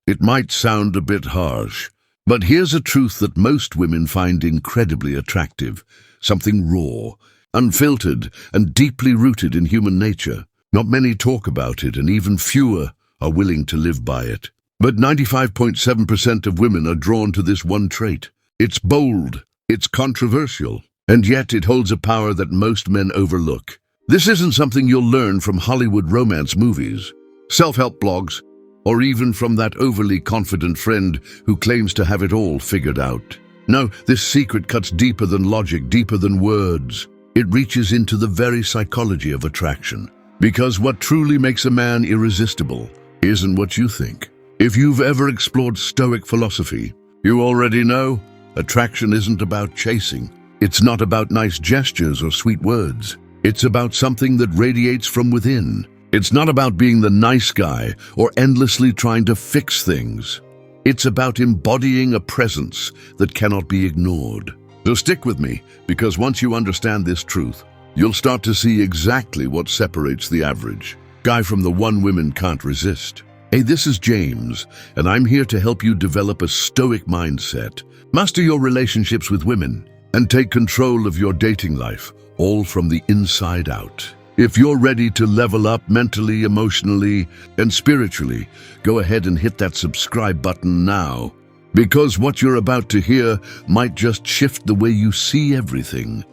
It might sound a bit harsh, but here's a truth that most women find incredibly attractive, something raw, unfiltered, and deeply rooted in human nature. Not many talk about it, and even fewer are willing to live by it. But 95.7% of women are drawn to this one trait. It's bold, it's controversial, and yet it holds a power that most men overlook. This isn't something you'll learn from Hollywood romance movies, self-help blogs, or even from that overly confident friend who claims to have it all figured out. No, this secret cuts deeper than logic, deeper than words. It reaches into the very psychology of attraction. Because what truly makes a man irresistible isn't what you think. If you've ever explored Stoic philosophy, you already know attraction isn't about chasing. It's not about nice gestures or sweet words. It's about something that radiates from within. It's not about being the nice guy or endlessly trying to fix things. It's about embodying a presence that cannot be ignored. So stick with me, because once you understand this truth, you'll start to see exactly what separates the average guy from the one women can't resist. Hey, this is James, and I'm here to help you develop a stoic mindset, master your relationships with women, and take control of your dating life, all from the inside out. If you're ready to level up mentally, emotionally, and spiritually, go ahead and hit that subscribe button now. Because what you're about to hear might just shift the way you see everything.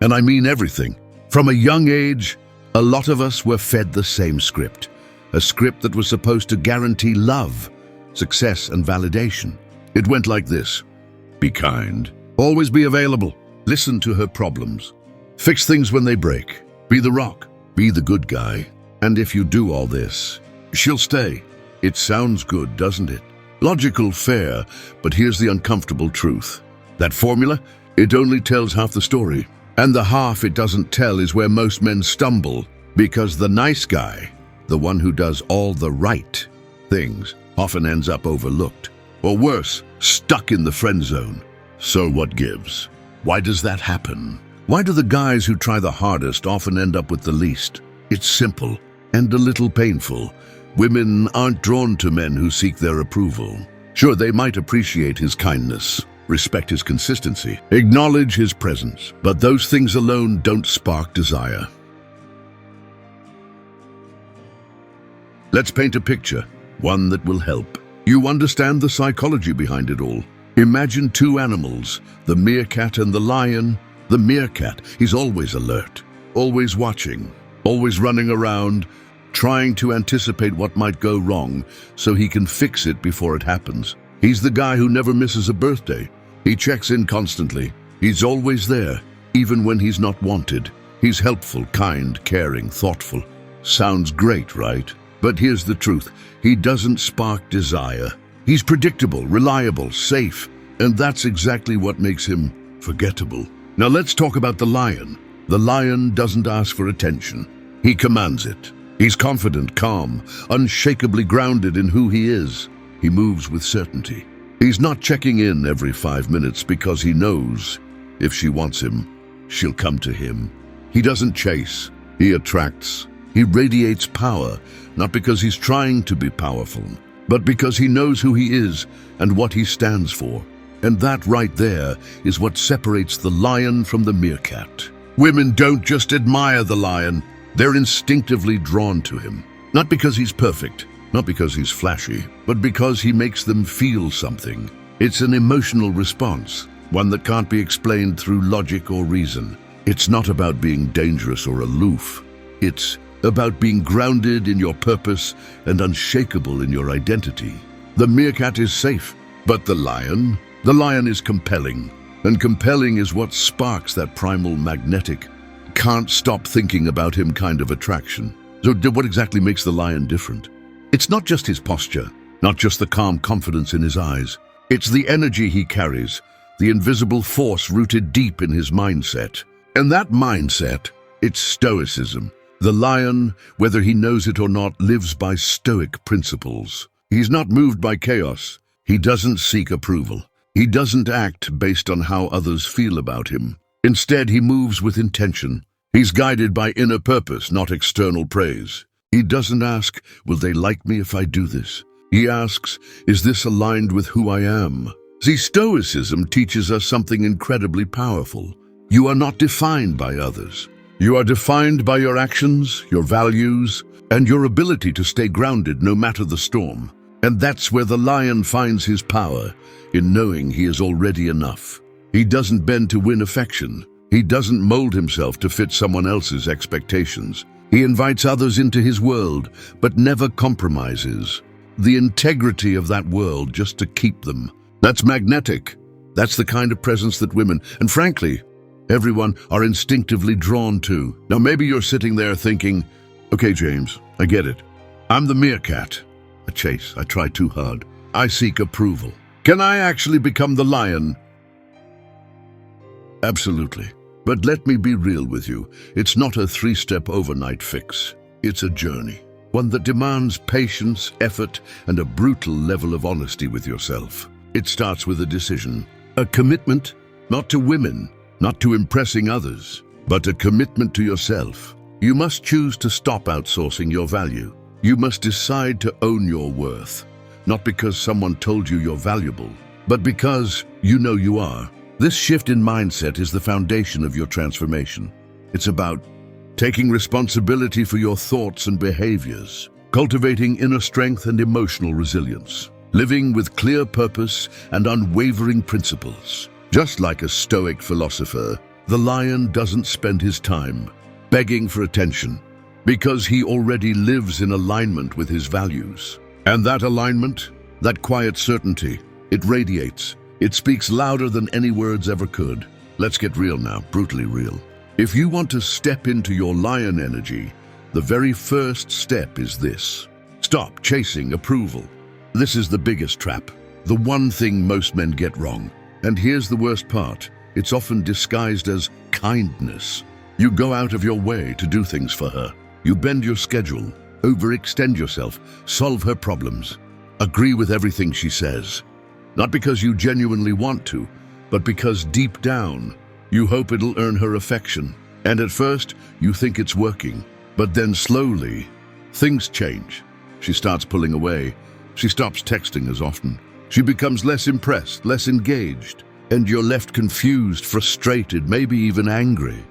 And I mean everything. From a young age, a lot of us were fed the same script. A script that was supposed to guarantee love, success, and validation. It went like this. Be kind. Always be available. Listen to her problems. Fix things when they break. Be the rock. Be the good guy. And if you do all this, she'll stay. It sounds good, doesn't it? Logical, fair, but here's the uncomfortable truth. That formula, it only tells half the story. And the half it doesn't tell is where most men stumble, because the nice guy, the one who does all the right things, often ends up overlooked. Or worse, stuck in the friend zone. So what gives? Why does that happen? Why do the guys who try the hardest often end up with the least? It's simple and a little painful. Women aren't drawn to men who seek their approval. Sure, they might appreciate his kindness, respect his consistency, acknowledge his presence, but those things alone don't spark desire. Let's paint a picture, one that will help. You understand the psychology behind it all. Imagine two animals, the meerkat and the lion. The meerkat, he's always alert, always watching, always running around, trying to anticipate what might go wrong so he can fix it before it happens. He's the guy who never misses a birthday. He checks in constantly. He's always there, even when he's not wanted. He's helpful, kind, caring, thoughtful. Sounds great, right? But here's the truth. He doesn't spark desire. He's predictable, reliable, safe, and that's exactly what makes him forgettable. Now let's talk about the lion. The lion doesn't ask for attention. He commands it. He's confident, calm, unshakably grounded in who he is. He moves with certainty. He's not checking in every 5 minutes because he knows if she wants him, she'll come to him. He doesn't chase. He attracts. He radiates power, not because he's trying to be powerful, but because he knows who he is and what he stands for. And that right there is what separates the lion from the meerkat. Women don't just admire the lion, they're instinctively drawn to him. Not because he's perfect, not because he's flashy, but because he makes them feel something. It's an emotional response, one that can't be explained through logic or reason. It's not about being dangerous or aloof. It's about being grounded in your purpose and unshakable in your identity. The meerkat is safe, but the lion is compelling. And compelling is what sparks that primal magnetic, can't stop thinking about him kind of attraction. So what exactly makes the lion different? It's not just his posture, not just the calm confidence in his eyes. It's the energy he carries, the invisible force rooted deep in his mindset. And that mindset, it's Stoicism. The lion, whether he knows it or not, lives by Stoic principles. He's not moved by chaos. He doesn't seek approval. He doesn't act based on how others feel about him. Instead, he moves with intention. He's guided by inner purpose, not external praise. He doesn't ask, will they like me if I do this? He asks, is this aligned with who I am? See, Stoicism teaches us something incredibly powerful. You are not defined by others. You are defined by your actions, your values, and your ability to stay grounded no matter the storm. And that's where the lion finds his power, in knowing he is already enough. He doesn't bend to win affection. He doesn't mold himself to fit someone else's expectations. He invites others into his world, but never compromises the integrity of that world just to keep them. That's magnetic. That's the kind of presence that women, and frankly, everyone, are instinctively drawn to. Now maybe you're sitting there thinking, okay, James, I get it. I'm the meerkat. I chase, I try too hard. I seek approval. Can I actually become the lion? Absolutely. But let me be real with you. It's not a three-step overnight fix. It's a journey. One that demands patience, effort, and a brutal level of honesty with yourself. It starts with a decision. A commitment, not to women, not to impressing others, but a commitment to yourself. You must choose to stop outsourcing your value. You must decide to own your worth, not because someone told you you're valuable, but because you know you are. This shift in mindset is the foundation of your transformation. It's about taking responsibility for your thoughts and behaviors, cultivating inner strength and emotional resilience, living with clear purpose and unwavering principles. Just like a Stoic philosopher, the lion doesn't spend his time begging for attention because he already lives in alignment with his values. And that alignment, that quiet certainty, it radiates. It speaks louder than any words ever could. Let's get real now, brutally real. If you want to step into your lion energy, the very first step is this. Stop chasing approval. This is the biggest trap, the one thing most men get wrong. And here's the worst part. It's often disguised as kindness. You go out of your way to do things for her. You bend your schedule, overextend yourself, solve her problems, agree with everything she says. Not because you genuinely want to, but because deep down, you hope it'll earn her affection. And at first, you think it's working. But then slowly, things change. She starts pulling away. She stops texting as often. She becomes less impressed, less engaged. And you're left confused, frustrated, maybe even angry.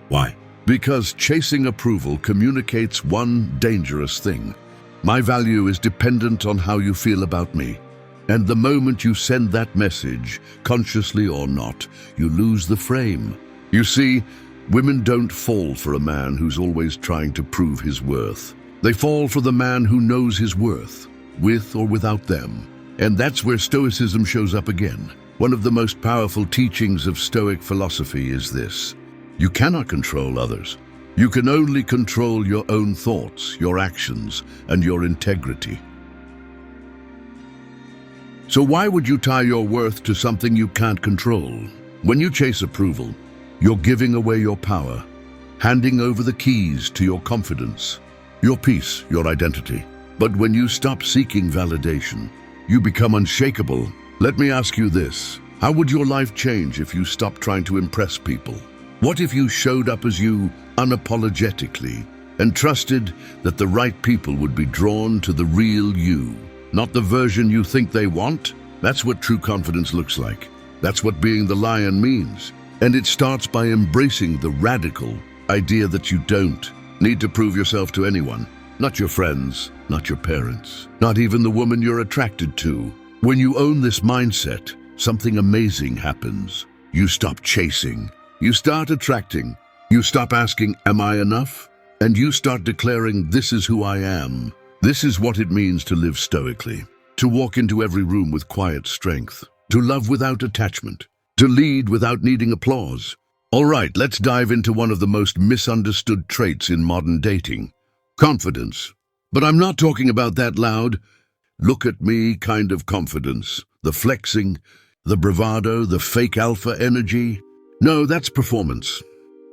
Why? Because chasing approval communicates one dangerous thing. My value is dependent on how you feel about me. And the moment you send that message, consciously or not, you lose the frame. You see, women don't fall for a man who's always trying to prove his worth. They fall for the man who knows his worth, with or without them. And that's where Stoicism shows up again. One of the most powerful teachings of Stoic philosophy is this. You cannot control others. You can only control your own thoughts, your actions, and your integrity. So why would you tie your worth to something you can't control? When you chase approval, you're giving away your power, handing over the keys to your confidence, your peace, your identity. But when you stop seeking validation, you become unshakable. Let me ask you this. How would your life change if you stopped trying to impress people? What if you showed up as you unapologetically and trusted that the right people would be drawn to the real you? Not the version you think they want? That's what true confidence looks like. That's what being the lion means. And it starts by embracing the radical idea that you don't need to prove yourself to anyone. Not your friends, not your parents, not even the woman you're attracted to. When you own this mindset, something amazing happens. You stop chasing. You start attracting. You stop asking, am I enough? And you start declaring, this is who I am. This is what it means to live stoically, to walk into every room with quiet strength, to love without attachment, to lead without needing applause. All right, let's dive into one of the most misunderstood traits in modern dating, confidence. But I'm not talking about that loud, look at me kind of confidence, the flexing, the bravado, the fake alpha energy. No, that's performance.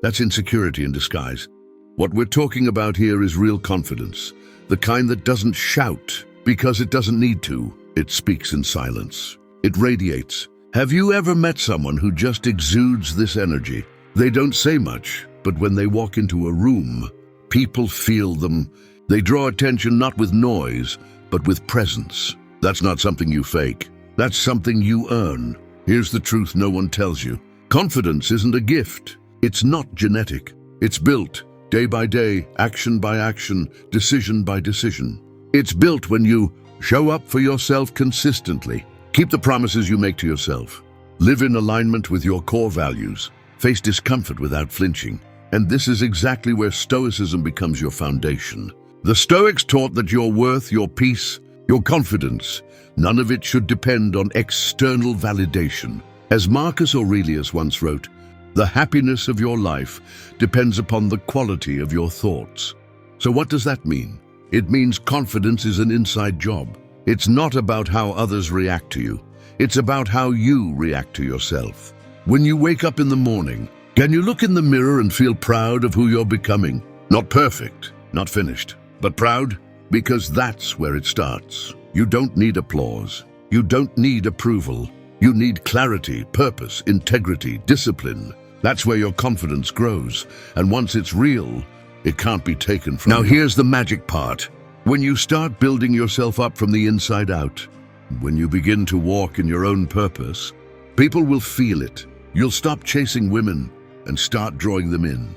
That's insecurity in disguise. What we're talking about here is real confidence. The kind that doesn't shout because it doesn't need to. It speaks in silence. It radiates. Have you ever met someone who just exudes this energy? They don't say much, but when they walk into a room, people feel them. They draw attention not with noise, but with presence. That's not something you fake. That's something you earn. Here's the truth no one tells you. Confidence isn't a gift. It's not genetic. It's built day by day, action by action, decision by decision. It's built when you show up for yourself consistently. Keep the promises you make to yourself. Live in alignment with your core values. Face discomfort without flinching. And this is exactly where Stoicism becomes your foundation. The Stoics taught that your worth, your peace, your confidence, none of it should depend on external validation. As Marcus Aurelius once wrote, the happiness of your life depends upon the quality of your thoughts. So what does that mean? It means confidence is an inside job. It's not about how others react to you. It's about how you react to yourself. When you wake up in the morning, can you look in the mirror and feel proud of who you're becoming? Not perfect, not finished, but proud, because that's where it starts. You don't need applause. You don't need approval. You need clarity, purpose, integrity, discipline. That's where your confidence grows. And once it's real, it can't be taken from you. Now here's the magic part. When you start building yourself up from the inside out, when you begin to walk in your own purpose, people will feel it. You'll stop chasing women and start drawing them in.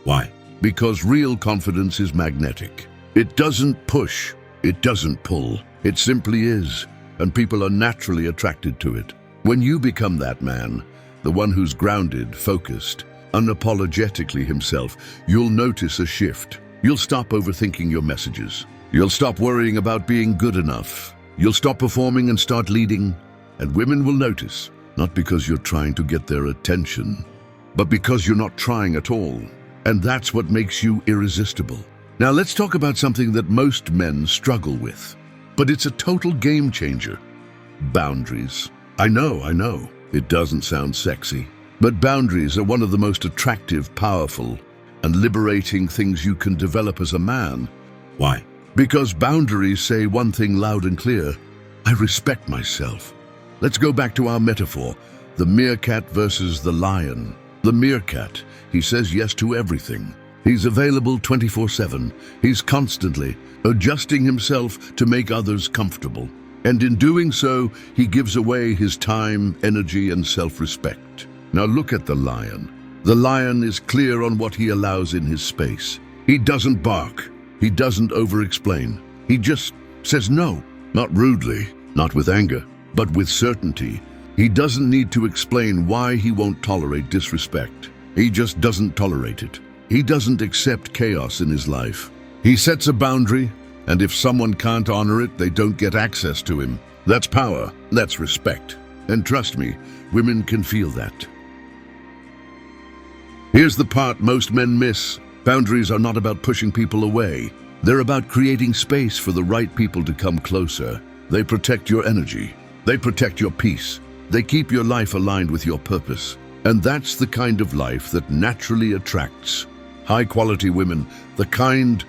Why? Because real confidence is magnetic. It doesn't push, it doesn't pull. It simply is, and people are naturally attracted to it. When you become that man, the one who's grounded, focused, unapologetically himself, you'll notice a shift. You'll stop overthinking your messages. You'll stop worrying about being good enough. You'll stop performing and start leading, and women will notice, not because you're trying to get their attention, but because you're not trying at all. And that's what makes you irresistible. Now let's talk about something that most men struggle with, but it's a total game changer. Boundaries. I know, it doesn't sound sexy, but boundaries are one of the most attractive, powerful, and liberating things you can develop as a man. Why? Because boundaries say one thing loud and clear: I respect myself. Let's go back to our metaphor, the meerkat versus the lion. The meerkat, he says yes to everything. He's available 24/7. He's constantly adjusting himself to make others comfortable. And in doing so, he gives away his time, energy, and self-respect. Now look at the lion. The lion is clear on what he allows in his space. He doesn't bark. He doesn't over-explain. He just says no, not rudely, not with anger, but with certainty. He doesn't need to explain why he won't tolerate disrespect. He just doesn't tolerate it. He doesn't accept chaos in his life. He sets a boundary, and if someone can't honor it, they don't get access to him. That's power. That's respect. And trust me, women can feel that. Here's the part most men miss. Boundaries are not about pushing people away. They're about creating space for the right people to come closer. They protect your energy. They protect your peace. They keep your life aligned with your purpose. And that's the kind of life that naturally attracts high-quality women, the kind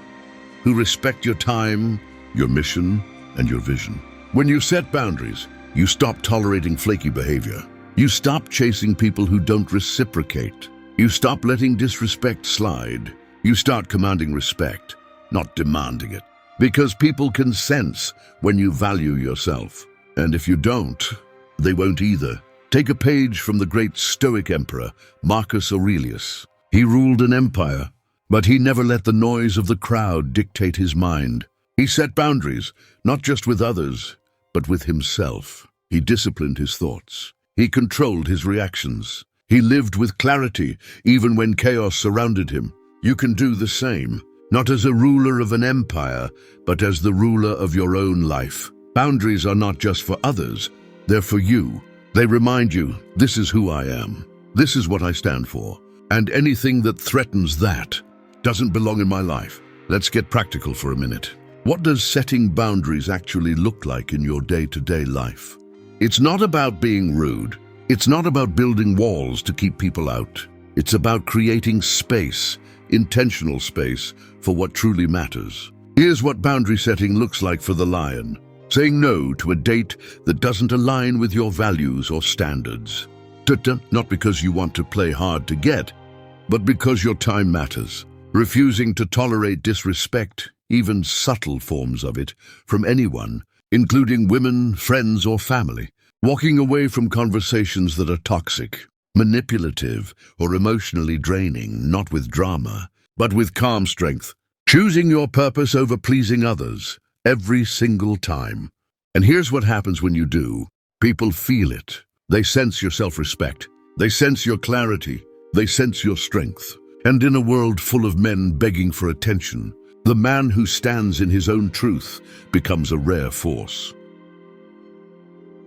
who respect your time, your mission, and your vision. When you set boundaries, you stop tolerating flaky behavior. You stop chasing people who don't reciprocate. You stop letting disrespect slide. You start commanding respect, not demanding it. Because people can sense when you value yourself. And if you don't, they won't either. Take a page from the great Stoic emperor, Marcus Aurelius. He ruled an empire, but he never let the noise of the crowd dictate his mind. He set boundaries, not just with others, but with himself. He disciplined his thoughts. He controlled his reactions. He lived with clarity, even when chaos surrounded him. You can do the same, not as a ruler of an empire, but as the ruler of your own life. Boundaries are not just for others, they're for you. They remind you, this is who I am. This is what I stand for. And anything that threatens that doesn't belong in my life. Let's get practical for a minute. What does setting boundaries actually look like in your day-to-day life? It's not about being rude. It's not about building walls to keep people out. It's about creating space, intentional space, for what truly matters. Here's what boundary setting looks like for the lion. Saying no to a date that doesn't align with your values or standards. Not because you want to play hard to get, but because your time matters. Refusing to tolerate disrespect, even subtle forms of it, from anyone, including women, friends, or family. Walking away from conversations that are toxic, manipulative, or emotionally draining, not with drama, but with calm strength. Choosing your purpose over pleasing others, every single time. And here's what happens when you do. People feel it. They sense your self-respect. They sense your clarity. They sense your strength. And in a world full of men begging for attention, the man who stands in his own truth becomes a rare force.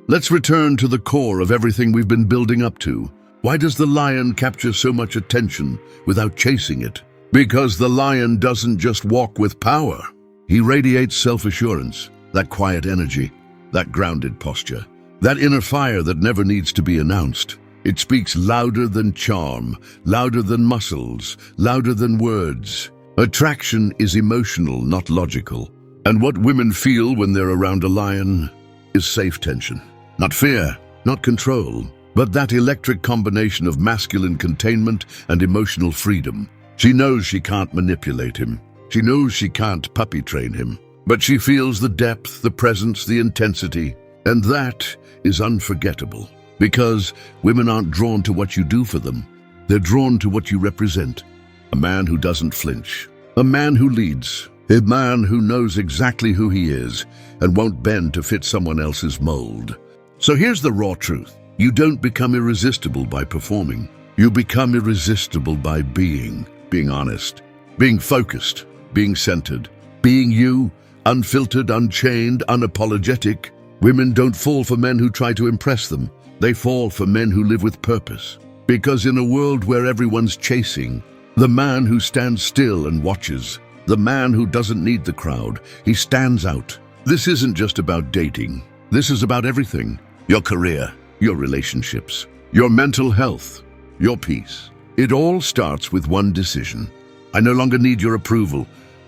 Let's return to the core of everything we've been building up to. Why does the lion capture so much attention without chasing it? Because the lion doesn't just walk with power. He radiates self-assurance, that quiet energy, that grounded posture, that inner fire that never needs to be announced. It speaks louder than charm, louder than muscles, louder than words. Attraction is emotional, not logical. And what women feel when they're around a lion is safe tension. Not fear, not control, but that electric combination of masculine containment and emotional freedom. She knows she can't manipulate him. She knows she can't puppy train him. But she feels the depth, the presence, the intensity. And that is unforgettable. Because women aren't drawn to what you do for them. They're drawn to what you represent. A man who doesn't flinch. A man who leads. A man who knows exactly who he is and won't bend to fit someone else's mold. So here's the raw truth. You don't become irresistible by performing. You become irresistible by being honest, being focused, being centered, being you, unfiltered, unchained, unapologetic. Women don't fall for men who try to impress them. They fall for men who live with purpose. Because in a world where everyone's chasing, the man who stands still and watches, the man who doesn't need the crowd, he stands out. This isn't just about dating. This is about everything. Your career, your relationships, your mental health, your peace. It all starts with one decision. I no longer need your approval.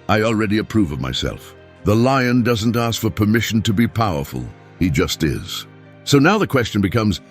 I already approve of myself. The lion doesn't ask for permission to be powerful. He just is. So now the question becomes,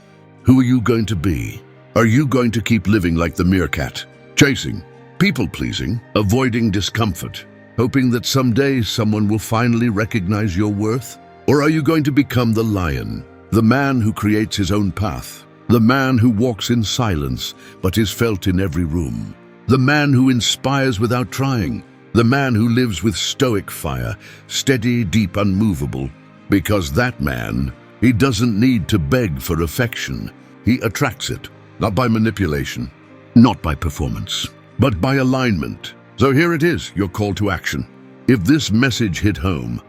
who are you going to be? Are you going to keep living like the meerkat, chasing, people-pleasing, avoiding discomfort, hoping that someday someone will finally recognize your worth? Or are you going to become the lion, the man who creates his own path, the man who walks in silence but is felt in every room, the man who inspires without trying, the man who lives with stoic fire, steady, deep, unmovable? Because that man, he doesn't need to beg for affection. He attracts it, not by manipulation, not by performance, but by alignment. So here it is, your call to action. If this message hit home,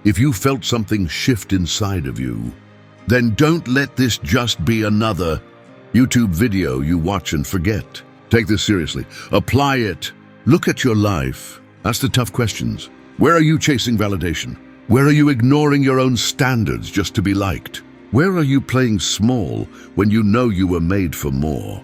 if you felt something shift inside of you, then don't let this just be another YouTube video you watch and forget. Take this seriously. Apply it. Look at your life. Ask the tough questions. Where are you chasing validation? Where are you ignoring your own standards just to be liked? Where are you playing small when you know you were made for more?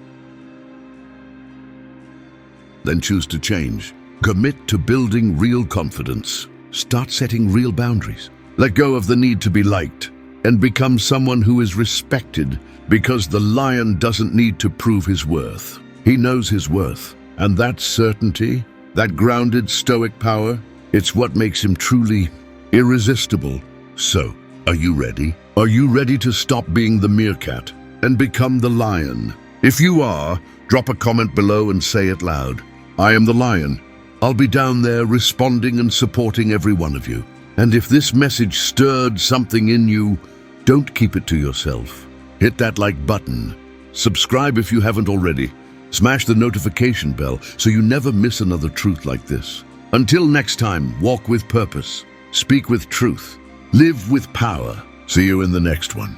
Then choose to change. Commit to building real confidence. Start setting real boundaries. Let go of the need to be liked and become someone who is respected, because the lion doesn't need to prove his worth. He knows his worth, and that certainty, that grounded stoic power, it's what makes him truly irresistible. So, are you ready? Are you ready to stop being the meerkat and become the lion? If you are, drop a comment below and say it loud. I am the lion. I'll be down there responding and supporting every one of you. And if this message stirred something in you, don't keep it to yourself. Hit that like button. Subscribe if you haven't already. Smash the notification bell so you never miss another truth like this. Until next time, walk with purpose, speak with truth, live with power. See you in the next one.